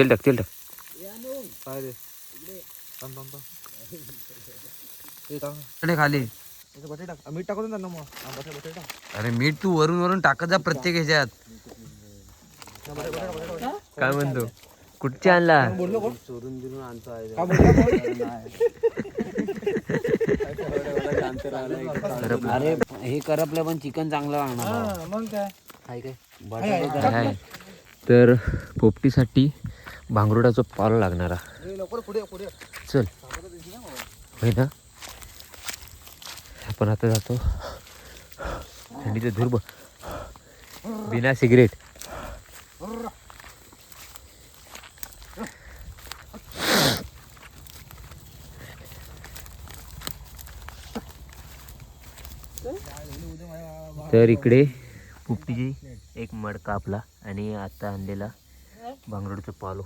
तेल टाक तेल टाक. काय रे खाली बटाटे टाक. मीठ टाकून ना मग. बटाटे टाक. अरे मीठ तू वरून वरून टाकत जा प्रत्येक ह्याच्यात. काय म्हणतो कुठच्या आणला? बोललो कोण? चोरून दिलून आणतो आहे. का बोलला कोण? अरे हे करपलं पण चिकन चांगलं लागणार. मग काय काय काय आहे, बटाटे आहे. तर पोपटीसाठी भांगरुडाचा पालो लागणारा. लवकर पुढे पुढे. चल होय ना. आपण आता जातो. थंडीचं धूर बघ. बिना सिगरेट. तर इकडे पोपटीची एक मडका आपला आणि आता आणलेला भांगरुडचं पालो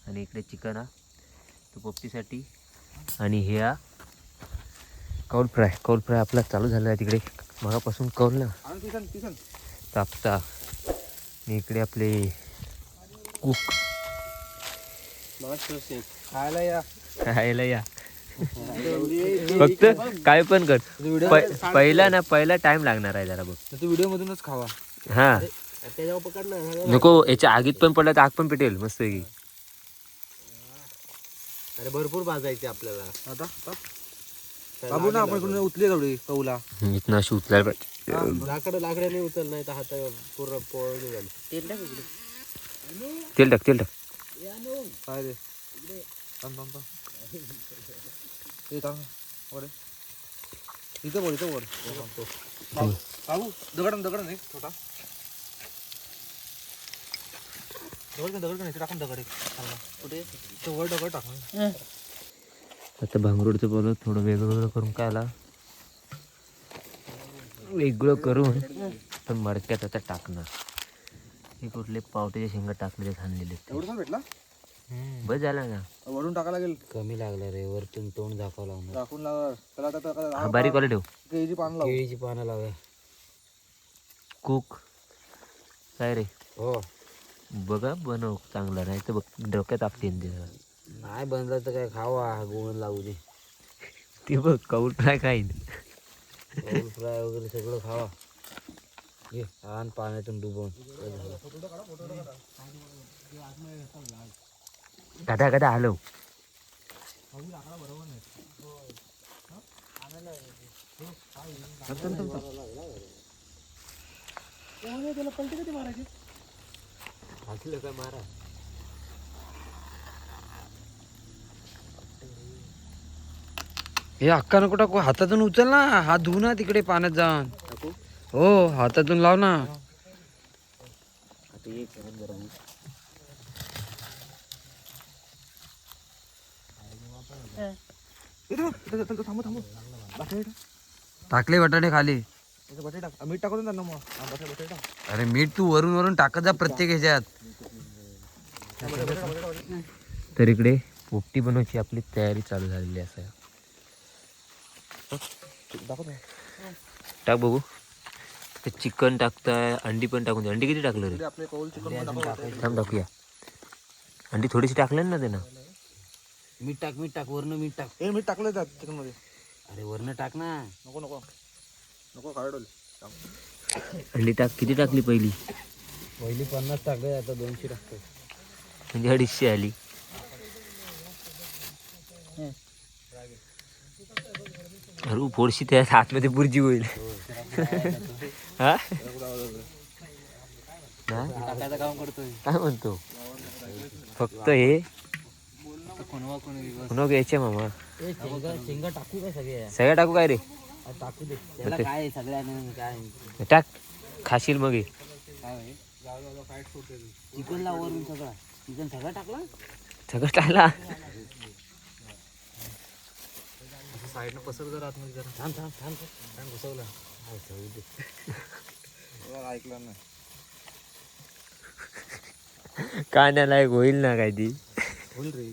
आणि इकडे चिकन हा तो पोपटीसाठी आणि हे हा कौल फ्राय आपला चालू झाला आहे तिकडे मगापासून कौल ना तापता. आणि इकडे आपले कुक खायला या फक्त काय पण कर. पहिला टाइम लागणार आहे जरा बघ. तू व्हिडिओ मधूनच खावा. हा त्याच्यावर पकडलं. नको याच्या आगीत पण पडला तर आग पण पेटेल मस्त की. अरे भरपूर भाजायचे आपल्याला. आता बाबू ना आपण उचले थोडी कौला. इथनं अशी उचलायला पाहिजे. लाकडाने उचल नाही तर हात पूर्ण पोळ निघाल. तेल टाक तेल टाक. काय रे इथं बोल इथं बोल. बाबू दगड नाही छोटा दगड नाही टाकून दगड कुठे तो वर दगड टाक. आता भांगरुडचं बोलत थोडं वेगळं करून काय आला वेगळं करून पण मडक्यात आता टाकणार. हे कुठले पावट्याच्या शेंगा टाकलेले खाल्लेले एवढं भेटला बस झाला ना. वरून टाका लागेल. कमी लागलं रे. वरतून तोंड दाखवा लागणार. टाकून लावा त्याला हा बारीक वाला ठेव. केळीची पानं लाव. केळीची पानं लावा. कुक काय रे हो बघा बनव चांगला नाही तर बघ डोक्यात आपटेन ते. नाही बनलं तर काय खावा. गोवन लावू दे. ते बघ कौल फ्राय खाईन. कौल फ्राय वगैरे सगळं खावा. ये आण पाण्यातून डुबवून. गदा हलव. असलं काय मारा. हे अक्का नको टाकू. हातातून उचल ना. हात धुवू ना तिकडे पाण्यात जाऊन. हो हातातून लाव ना. टाकले बटाटे खाली. बटाटे टाक. मीठ टाकून ना मग. बटाटे टाक. अरे मीठ तू वरून वरून टाकत जा प्रत्येक ह्याच्यात. तर इकडे पोपटी बनवायची आपली तयारी चालू झालेली आहे. टाक बघू. चिकन टाकताय अंडी पण टाकून दे. अंडी किती टाकलं रे? आपले कौल चिकन थांब टाकूया. अंडी थोडीशी टाकलं ना त्यानं. मीठ टाक वरनं मीठ टाक. हे मीठ टाकलं त्यात चिकन मध्ये. अरे वरनं टाक ना. नको काढल. अंडी टाक. किती टाकली पहिली? पहिली 50 टाकले आता 200 टाकतो. म्हणजे 250 आली. अरे पोरशी त्या आतमध्ये बुर्जी होईल. हा टाकायचं काम करतोय. काय म्हणतो फक्त हे पुन्हा घ्यायचे मामा. शेंगा टाकू काय सगळ्या टाकू काय रे? टाकू दे. त्याला काय सगळ्यांना काय टाक खाशील मग हे. चिकनला वरून सगळं. चिकन सगळं टाकला. सगळं टाकला. साईडनं पसर जर आतमध्ये जरा. थांब घुसवला. ऐकलं नाही. कांद्याला होईल ना काय ती. होईल रे.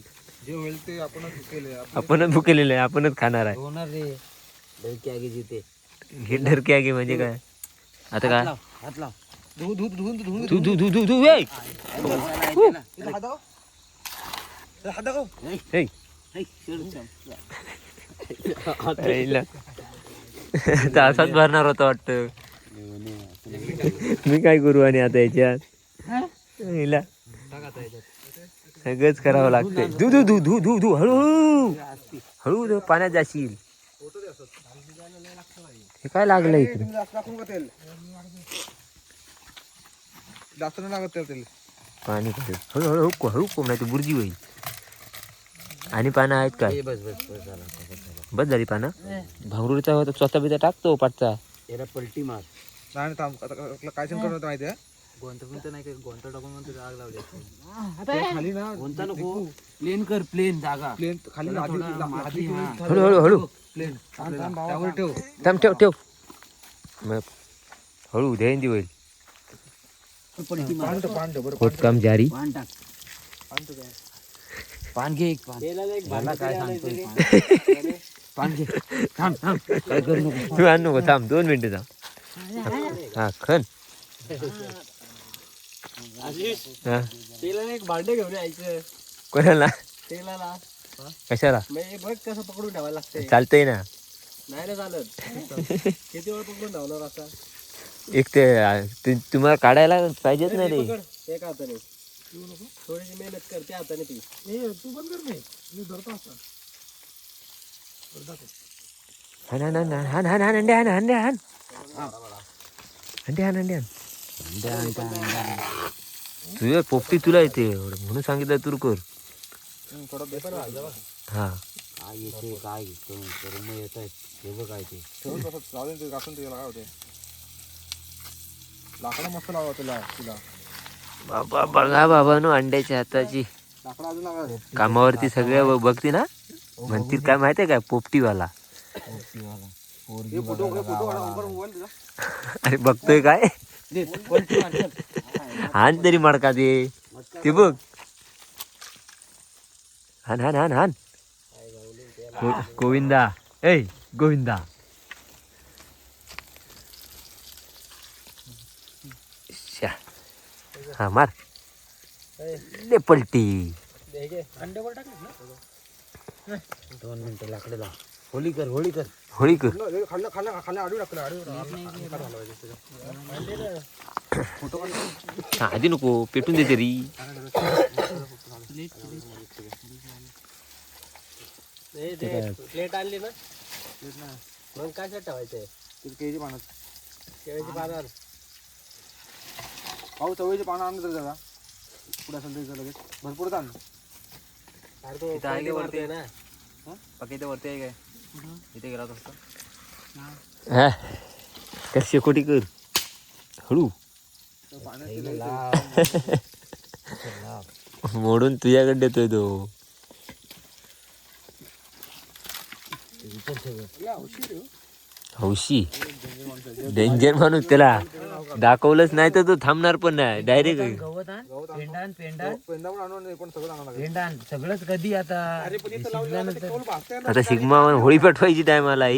जे होईल ते आपणच केले. आपणच भुकेलेलं आहे. आपणच खाणार आहे. होणार रे. डरकी आगी जिथे. हे डरके आगे म्हणजे काय आता काय? हात लाव. धू धू धू धू धू धू धू. हात दाखव. हे आईला. तर असाच भरणार होता वाटतं. मी काय करू आणि आता याच्यात हिला सगळंच करावं लागतंय. धू धू धू धू धू धू हळू हळू धू, पाण्यात जाशील. हे काय लागलं इकडे? जास्त टाकू नका तेल. जास्त नाही लागत तेल. पाणी पडेल. हळू हळू हळू हळू कोण नाही, बुर्जी होईल. आणि पानं आहेत काय? बस बस बस झाला झाला. बस झाली पानं. भांगरुळीचा होता स्वतः बिता टाकतो पाठचा. याला पलटी मार. नाही थांब, आता काय करत होतं माहिती आहे? गोंता पण नाही, गोंता टाकून म्हणतो आग लावली. ते खाली ना गोंता नको, प्लेन कर, प्लेन जागा. प्लेन खाली ना आधी हळू हळू हळू प्लेन त्यावर ठेव. थांब ठेव ठेव. मग हळू ध्यान होईल. पान ठेव बरं. खोदकाम जारी. पान टाक. पान ठेव काय. पान घे एक पान. मला काय सांगतोय पान घे. थांब थांब, काय करू नको. तू आण नको, थांब 2 मिनिटं थांब. हा खन. हा तेला एक भांडे घेऊन यायचं. कोणाला? तेलाला कशाला? बघ कसं पकडून ठेवायला लागतंय. चालतंय ना. नाही ना चालत. किती वेळ पकडून ठेवणार असा? एक ते तुम्हाला काढायला पाहिजेत ना रे. पकड एका हाताने. थोडीशी मेहनत कर त्या हाताने ती. तू बंद कर. मी धरतो असं. हान हान हान हान हान हान अंडे हान अंडे हान अंडे हान अंडे हान. तुझ्या पोपटी तुला येते एवढं म्हणून सांगितलं तू कर. हा काय येते काय करून येत आहेत हे बघ काय ते. ठेवून तसंच लावून ते घासून ते काय होते. लाकडं मस्त लावा तुला. बाबा बघा बाबा नो अंड्याच्या हाताची. लाकडं अजून लावा. कामावरती सगळ्या बघते ना, म्हणतील काय माहितीये काय? पोपटीवाला. हे फोटो नंबर मोबाईल तुझा. अरे बघतोय काय? हान तरी मडका दे. ते बघ. हान हान हान हान. गोविंदा ए गोविंदा. शा. हा मार. ले पलटी. 2 मिनिटं लाकडं लाव. होळी कर होळी कर. होळी कर. खाली आडवी टाकलं हा आधी नको पेटून दे तरी. प्लेट आणली ना मग काय ठेवायचंय? केळीची पानं. केळीची पानं. पाहू चवळीची पानं आणलं तर जरा पुढे असेल तरी लगेच भरपूर आण. ना बाकी वरती आहे काय? इथे गेला होता. हा कर शेकोटी कर. हळू मोडून तुझ्याकडे देतोय तो. हौशी डेंजर माणूस. त्याला दाखवलंच नाही तर तो थांबणार पण नाही. डायरेक्ट पेंडान पेंडान पेंदा पण आणून पण सगळं आणावं लागेल. पेंडान सगळंच कधी आता. आता शिगमा होळी पेटवायची टाइम आला.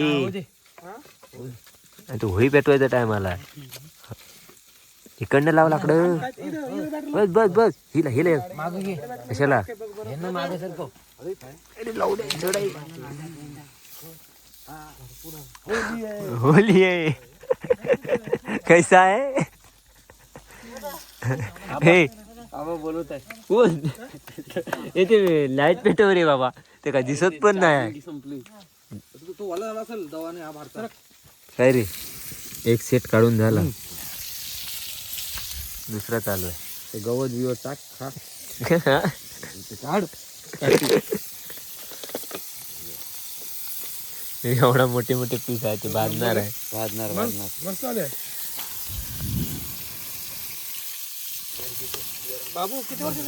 तो होळी पेटवायचा टाइम आला. इकडनं लाव लाकडं. बस बस बस. हिला हिला मागं घे. कशाला? यांना मागं सरकव. अरे लावू दे चढाई. होली है. कैसा है? हे बोलत आहे. कोण येते? लाईट पेटव रे बाबा. ते काय दिसत पण नाही. संपली. तो वाला झाला असेल दवाने हा भारतात. काय रे? एक सेट काढून झाला, दुसरा चालू आहे. ते गवत बिवत टाक खा. काढ. एवढा मोठे मोठे पीस आहे ते भाजणार आहे. भाजणार भाजणार. मस्त आले बाबू. किती वर्ष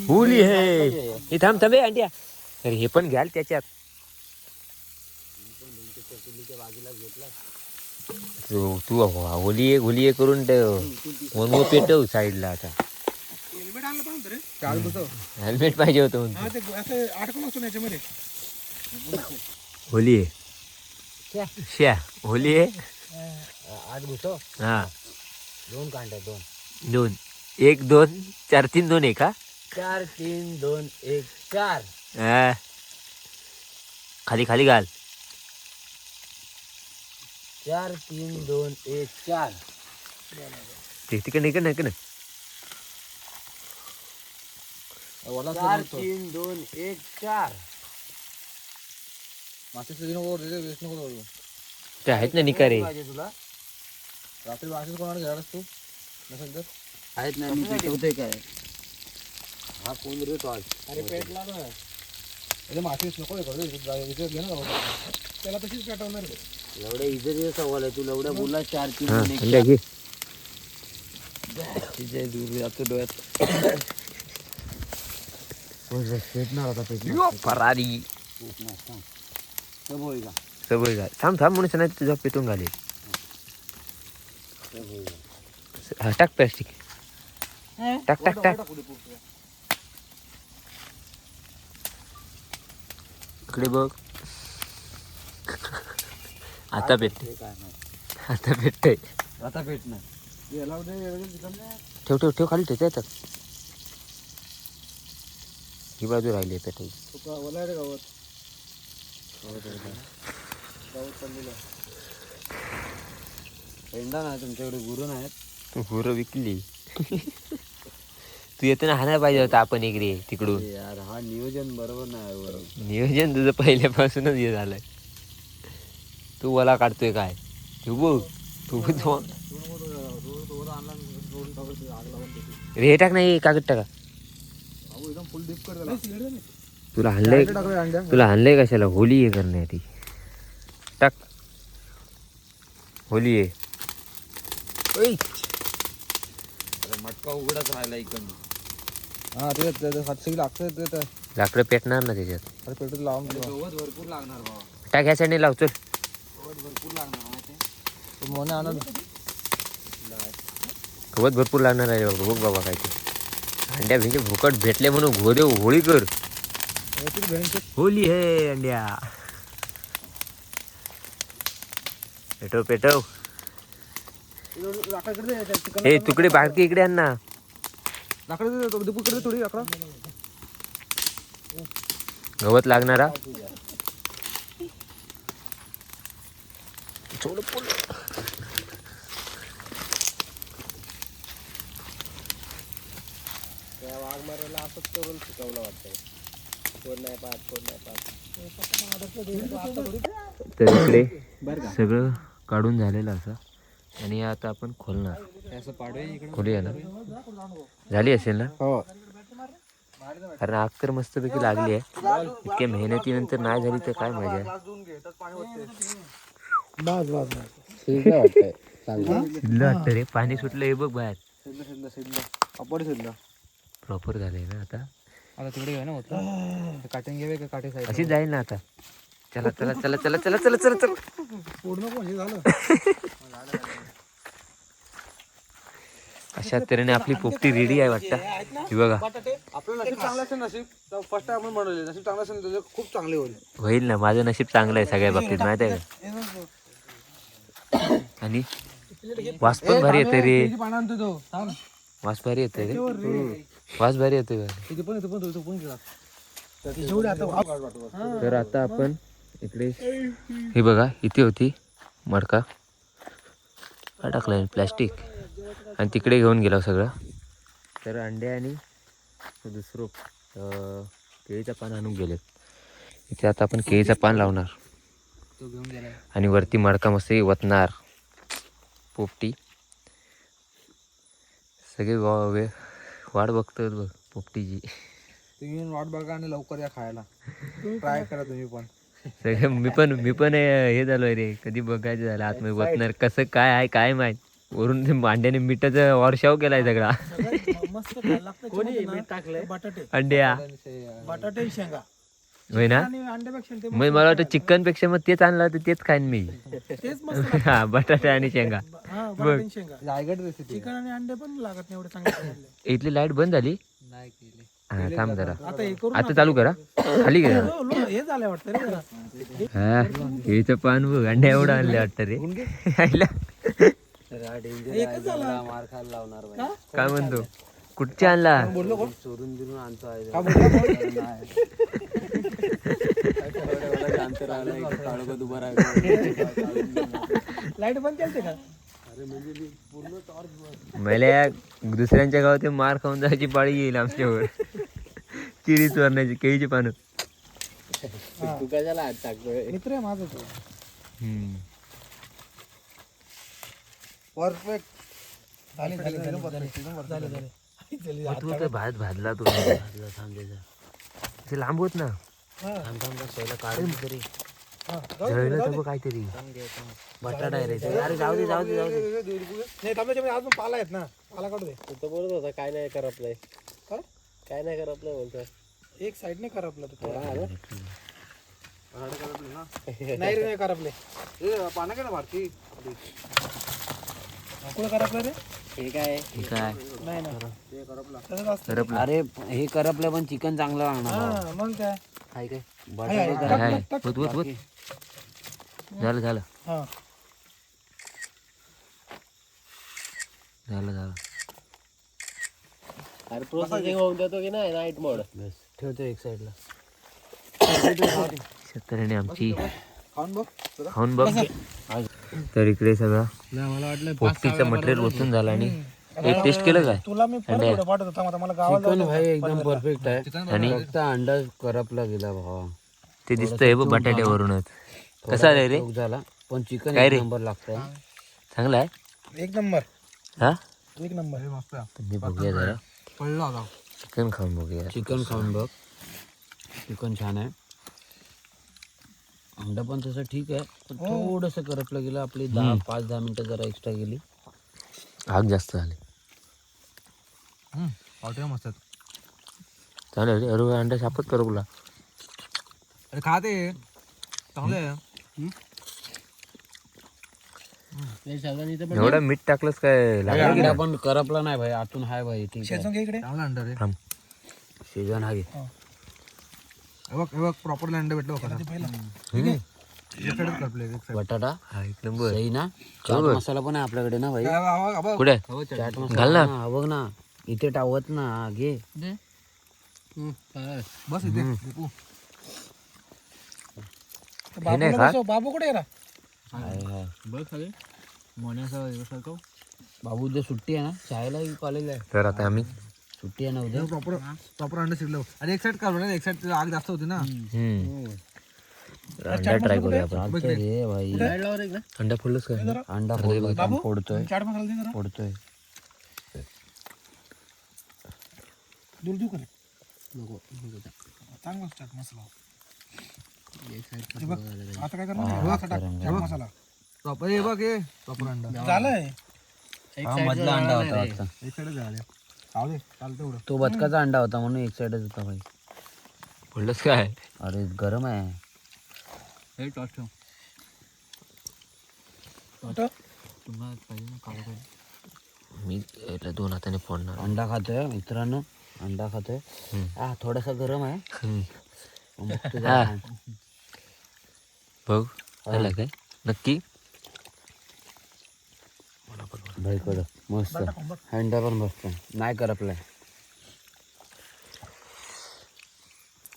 होली है. हे थांब थांबे अंड्या. अरे हे पण घ्याल त्याच्यात. तू होली आहे करून ठेव. मग पेटव साईडला. आता हेल्मेट आणलं पाहिजे रे. चाल बसव. हेल्मेट पाहिजे होतं. हा ते असं अडकून असतो याच्यामध्ये. होली आहे. श्या होली आहे. आठ घुसव. हा 2 कांड्या 2. 2 1 2 4 3 2 1 हा. 4 3 2 1 4. आ. खाली खाली घाल. 4 3 2 1 4. तिकडे इकडे नाही 4 3 2 1 4. मासे सगळी नको रे वेस्ट नको करू. ते आहेत ना निकारे. पाहिजे तुला? रात्री मासेच कोणाला घ्यायलास तू नसेल तर आहेत ना, मी पेटवतोय काय. हा कोण रे टॉर्च? अरे पेटला ना अरे मासेच नको हे करू इथे घे ना त्याला तशीच पेटवणार रे. एवढ्या इथे सवाल आहे, तू एवढ्या बोला 4 3 हा 2 1 अंड्या घे. तिच्या दूर जातो डोळ्यात. पेटणार आता फरारी होय का? सवय घाल. थांब म्हणून नाही तुझा पेटून घालेल. हा टाक प्लास्टिक. टाक टाक टाक. इकडे बघ. आता पेटते. आता पेटतंय. आता पेटणार. ठेव ठेव ठेव खाली ठेव त्यात. ही बाजू राहिली पेटायची. ओला रे गावात पेंडा नाही तुमच्याकडे, गुरु नाहीत. गुरं विकली. तू येताना हाणायला पाहिजे होता आपण इकडे तिकडून. यार हा नियोजन बरोबर नाही बरोबर. नियोजन तुझं पहिल्यापासूनच हे झालंय. तू मला काढतोय काय तू बघ. तू रे टाक नाही कागद टाका. एकदम फुल डीप कर त्याला. तुला हाणलंय तुला हाणलंय कशाला. होली हे करण्यासाठी टाक. होली आहे. मटका उघडच राहिला इकडून. हा ते हात सगळी लागतं ते लाकडं पेटणार ना त्याच्यात. अरे पेट्रोल लावून ठेवा. गवत भरपूर लागणार बाबा. टाक ह्या साईडने लाव चल. गवत भरपूर लागणार माहिती. तो मोने आणा गवत भरपूर लागणार आहे बाबा. बघ बाबा काय ते अंड्या भेंडे भुकट भेटले म्हणून घोदेव होळी कर. होली है अंड्या. पेटव पेटव. हे तुकडे बाकी इकडे आण ना. लाकडं दे थोडी लाकडं. गवत लागणारा. तर इकडे सगळं काढून झालेलं असं. आणि आता आपण खोलणार. खोलूया ना. झाली असेल ना. हो कारण आग तर मस्तपैकी लागली आहे. इतक्या मेहनतीनंतर नाही झाली तर काय मजा आहे. शिजलं वाटतं रे. पाणी सुटलं हे बघ बाहेर. प्रॉपर झालंय ना आता. आता तिकडे घे ना होतं काटेन घे का काटे साईड अशीच जाईल ना आता. चला चला चला चला चला चला चला चला. पूर्ण कोण हे झालं. अशा तऱ्हेने आपली पोपटी रेडी आहे वाटतं. ही बघा आपलं नशीब चांगलं असेल. नशीब फर्स्ट टाइम आपण बनवले. नशीब चांगलं असेल तर खूप चांगले होईल. होईल ना. माझं नशीब चांगलं आहे सगळ्या बाबतीत माहिती आहे का. आणि वास पण भारी येते रे. वास भारी येते रे. वास भारी येतोय. तर आता आपण इकडे हे बघा इथे होती मडका. काय टाकलं प्लॅस्टिक. आणि तिकडे घेऊन गेलो सगळं. तर अंडे आणि दुसरं केळीचं पान आणून गेलेत. इथे आता आपण केळीचं पान लावणार. आणि वरती मडका मस्त वतणार. पोपटी सगळे वाट बघतात बघ पोपटीची. तुम्ही वाट बघा आणि लवकर या खायला. ट्राय करा तुम्ही पण. सगळे मी पण हे झालोय रे. कधी बघायचं झालं आतमध्ये वतणार कसं काय आहे काय माहित. वरून ते मांड्याने मिठाचा वर्षाव केलाय सगळा. अंड्या बटाटे शेंगा होय ना. आणि अंड्यापेक्षा ते मग मला वाटतं चिकन पेक्षा मग तेच आणलं तर तेच खाईन मी. तेच मस्त हा बटाटा आणि शेंगा. हा बटाटे शेंगा रायगड रेसिपी. चिकन आणि अंडे पण लागत नाही एवढे चांगले. इथली लाईट बंद झाली. नाही केले. हा थांब जरा. आता हे करू आता चालू करा. खाली घ्या. हे झालं वाटतं रे जरा. हा केळीचं पान बघ. अंड्या एवढं आणलं वाटतं रे. आईला. एकच झाला. मार खायला लावणार बाई. काय म्हणतो. कुठच्या आणला बोललो कोण चोरून बिरून आणतो आहे का बोलला कोण? अंतर आलं काळोखात उभा राहिलो. लाईट बंद केलते का मला या दुसऱ्यांच्या गावात ते मार खाऊन जायची पाळी येईल आमच्यावर. चिरी चोरण्याची केळीची पानं. तू कशाला हात टाकतोय? मित्र आहे माझा तो. परफेक्ट झाले झाले झाले झाले झाले मग तू तर भात भाजला तू भाजला थांबायचा ते लांब होत ना. हा, थांब थांब थांब, पहिला काढून तरी हा. जाऊ दे, जळलं जाऊ तर दे. बघ काहीतरी बटाटा आहे रे ते. अरे जाऊ दे जाऊ दे जाऊ दे. नाही थांबायच्या अजून पाला आहेत ना, पाला काढू दे. तो बोलत होता काय नाही करपलंय काय? काय नाही करपलंय बोलतो. एक साईड नाही करपला तो. पहाड करपले ना नाही रे नाही करपले. पानं काय ना भारती कुठं करपलं रे? हे काय हे काय नाही नाही ते करपला तसंच असतं. करपला अरे हे करपलं पण चिकन चांगलं लागणार हा मग काय काय काय आहे, बटाटे आहे. तर- हाय हाय टाक, टाक. होत होत होत झालं झालं हा झालं झालं. अरे प्रोसेसिंग होऊन देतो की नाही नाईट मोड ठेवतो एक साईडला. शेतकऱ्याने आमची खाऊन बघ खाऊन बघ. तर इकडे सगळं मला वाटलं पोपटीचं मटेरियल ओतून झालं आणि एक टेस्ट केलं काय तुला मी परत थोडं पाठवतो. थांब आता मला गावाला चिकन जायचं भाई आहे. एकदम परफेक्ट आहे आणि फक्त अंडा करपला गेला भावा. ते दिसतंय बघ बटाट्यावरूनच. कसा आहे रे चूक झाला पण चिकन काय एक रे? नंबर लागतंय. चांगला आहे एक नंबर हा. एक नंबर. मस्त मी बघूया जरा पडला होता चिकन खाऊन बघूया. चिकन खाऊन बघ चिकन छान आहे. अंडा पण तसं ठीक आहे पण थोडंसं करपलं गेलं. आपली 5-10 मिनिटं जरा एक्स्ट्रा गेली. आग जास्त झाली. हॉटेल मस्त आहेत. चालेल रे. अरे अंडा सापच करपला. अरे खा ते चांगलं आहे. एवढं मीठ टाकलंस काय लागलं की अंडा नाही? पण करपला नाही भाई. आतून हाय भाई ठीक आहे. शेजून घे इकडे. चांगला अंडा रे. थांब. शेजवान हा घे. हे बघ प्रॉपर अंडा भेटलं बघा. ते पहिला हम्म. एक साईडच करपले एक साईड. बटाटा हा एक नंबर. सही ना. चाट मसाला पण आहे आपल्याकडे ना भाई. कुठे चाट घाल मसाला ना. हा बघ ना इथे टावत ना. घे बस इथे दीपू. हे नाही बाबूला खात? बसव. बाबू कुठे गेला? हाय हाय बाबू उद्या सुट्टी आहे ना. शाळेला कॉलेजला आहे. तर आता आम्ही सुट्टी आहे ना उद्या. प्रॉपर अंडा शिरलं. आणि एक साईड काढू ना एक साईड आग जास्त होती ना. अंडा ट्राय करूया आपण. चालतंय रे भाई. अंडा फोडलंस काय? अंडा फोडतोय बाबू फोडतोय चाट मसाला दे जरा. फोडतोय. दूर देऊ का रे? चांगला चाट मसाला. हे बघ, आता काय करणार? हे बघ, टाक, चाट मसाला प्रॉपर हे बघ हे प्रॉपर अंडा. झालंय. हा मधला अंडा होता वाटतं. एक साईडच झाले. चालते चालतं एवढं. तो बदकाचा अंडा होता म्हणून एक साइडच होता भाई. फोडलंस काय? अरे गरम आहे. कुठं? मी याला 2 हाताने फोडणार. अंडा खातोय मित्रांनो. अंडा खातोय. हा थोडासा गरम आहे. पण बघतो जरा हा. खाऊन. बघ झालं काय नक्की. भाई कडक मस्त. अंडा पण मस्त नाही करपलाय.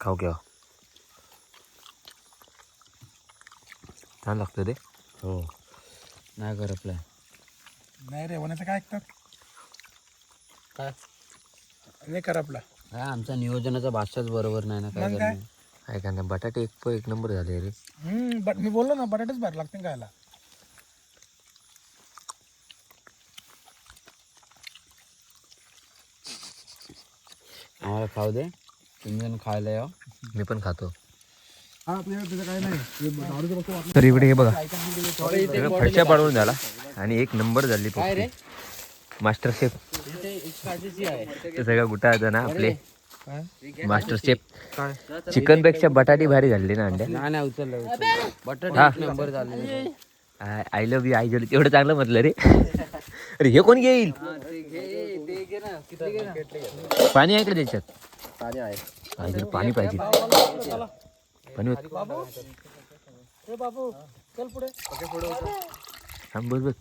खाऊ घ्या. छान लागतं रे. हो नाही करपलाय. नाही रे वनाचं काय ऐकतात? काय नाही करपला. काय आमचा नियोजनाचा भाषाच बरोबर नाही ना. काय मग काय? करणार. काय का नाही बटाटे एक नंबर झाले रे. बट मी बोललो ना बटाटेच भारी लागते खायला. आम्हाला खाऊ दे. तुम्ही जण खायला या. मी पण खातो. हा आपल्याला त्याचं काय नाही. तर इकडे हे बघा सगळं फडशा पाडून झाला आणि एक नंबर झाली पोपटी. मास्टर शेफ ते सगळं गुटा होता ना आपले मास्टर शेफ. चिकन पेक्षा बटाटी भारी झाली ना अंड्या. नाही नाही उचललं बटाटा एक नंबर झाले. आय लव्ह यू आई जल तेवढं चांगलं म्हटलं रे. अरे हे कोण घेईल? पाणी आहे का त्याच्यात? आई जर पाणी पाहिजे. पाणी होत. ए बाबू चल पुढे. थांब बस बस.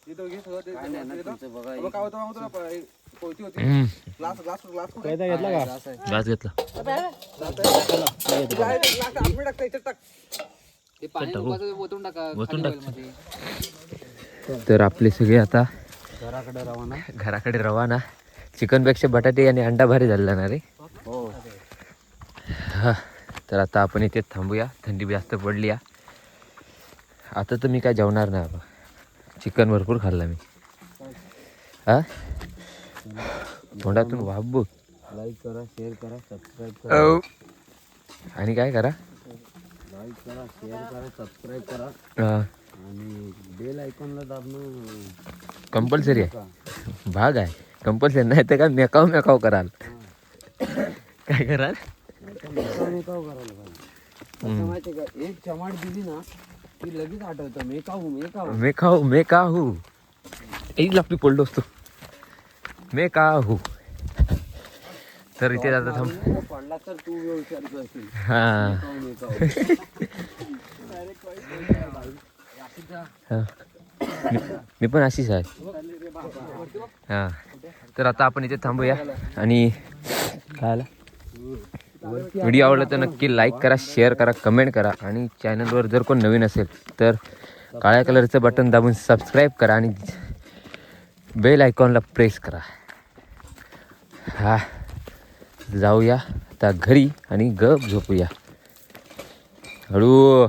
इथं घे सगळं ते- काय नाही ना ते- तुमचं बघा अबे, काय होतं माहिती आहे का? कोयती होती हम्म, ग्लास ग्लास ग्लास कुठे घास घेतला ग्लास आतमध्ये टाकता याच्यात टाक ते पाणी टाकू. उकळाचं ओतून टाका ओतून खाली टाक. वरमध्ये. तर आपले सगळे आता घराकडे रवाना. घराकडे रवाना. चिकनपेक्षा बटाटे आणि अंडा भारी झालेला ना रे. हो हा, तर आता आपण इथे थांबूया. थंडी जास्त पडली आहे. आता तर मी काय जेवणार नाही बाबा. चिकन भरपूर खाल्लं मी. हा, तोंडातून वाफ बघ. लाईक करा, शेअर करा, सबस्क्राईब करा. आणि काय करा, लाईक करा, शेअर करा, सबस्क्राईब करा हा, आणि बेल आयकॉनला दाबणं कंपल्सरी आहे. भाग आहे कंपल्सरी. नाही तर काय मेकाव मेकाव कराल. काय कराल. मेकाव करायला पाहिजे. कसं माहितीये का, एक चमाट दिली ना की लगेच आठवतं मेकाहू मेकाहू. मेकाव मेकाहू. एक लागतो पडलो असतो. मेकाहू. तर इथे जाता थांब. पडला तर तू विचार करशील हा, मेकाहू. हा. मी पण अशीच आहे. हा, तर आता आपण इथे थांबूया. आणि काय आलं, व्हिडिओ आवडला तर नक्की लाईक करा, शेअर करा, कमेंट करा. आणि चॅनलवर जर कोण नवीन असेल तर काळ्या कलरचं बटन दाबून सबस्क्राईब करा आणि बेल आयकॉनला प्रेस करा. हा, जाऊया आता घरी आणि गप झोपूया. हळू.